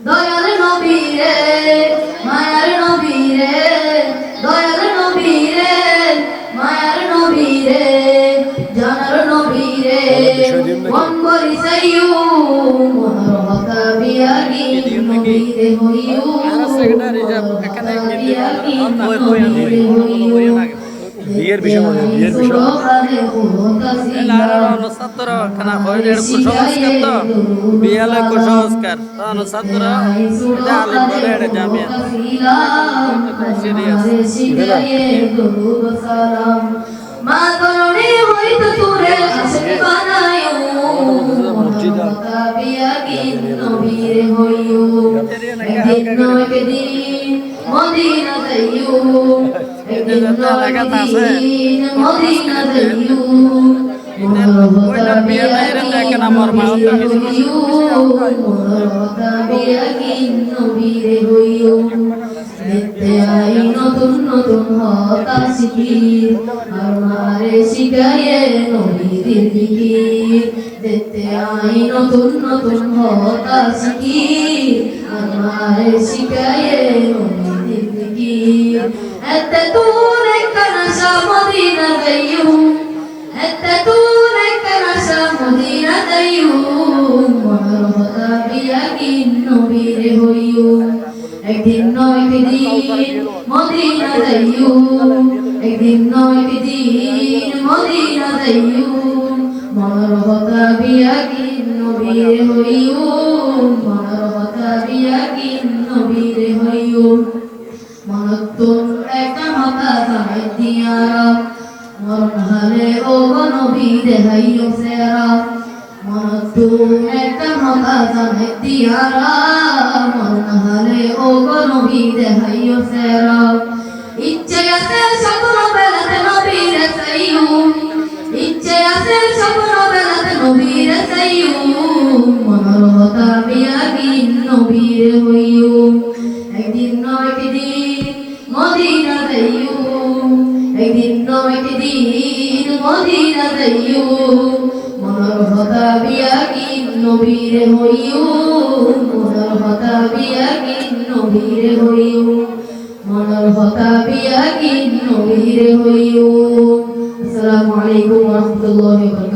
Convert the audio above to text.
দয়ার নবী রে মায়ার নবী রে দয়ার নবী রে মায়ার নবী রে জানার নবী রে মন বরিসাইয়ু মনোর হতা বিয়াগি নবী রে হইয়ু বিয়ের বিষয় ছাত্র খানা হইলে কুসংস্কার তো বিয়ালে কুসংস্কার তখন ছাত্র আলিম বলে এটা জামিয়া মা করণে হইতো তোরে আশিক বানায়ু মনোরতা বিয়াগি নবী রে হইয়ু একদিন নয় একদিন মদিনা যাইয়ু একদিন নয় একদিন মদিনা যাইয়ু মনোরতা বিয়াগি মনোরতা বিয়াগি নবী রে হইয়ু দেখতে আই নতুন নতুন হতা শিখি আর মারে শিখায়ে নবীর জিকির দেখতে আই নতুন নতুন হতা শিখি আর মারে শিখায়ে নবীর জিকির এতে দূর একটা নশা মদিনা যাইয়ু এতে দূর একটা নশা মদিনা যাইয়ু মনোর হতা বিয়াগি নবীর হইয়ু একদিন নয় একদিন মদিনা যাইয়ু একদিন নয় একদিন মদিনা যাইয়ু মনোর হতা বিয়াগি নবীর হইয়ু মনোর হতা বিয়াগি নবীর হইয়ু মনতুন একটা হতা জামাই দিয়ারা মরণ হালে ও নবী দেখাইয়ু সেরা মনতুন একটা হতা জামাই দিয়ারা মরণ হালে ও নবী দেখাইয়ু সেরা ইচ্ছে আছে স্বপ্ন বেলাতে নবীর চাইয়ু ইচ্ছে আছে স্বপ্ন বেলাতে নবীর চাইয়ু মনোর হতা বিয়াগি নবীর হইয়ু একদিন নয় একদিন মদিনা যাইয়ু একদিন নয় একদিন মদিনা যাইয়ু মনোর হতা বিয়াগি নবীর হইয়ু মনোর হতা বিয়াগি নবীর হইয়ু মনোর হতা বিয়াগি নবীর হইয়ু। আসসালামু আলাইকুম ওয়া রাহমাতুল্লাহি ওয়া বারাকাতুহু।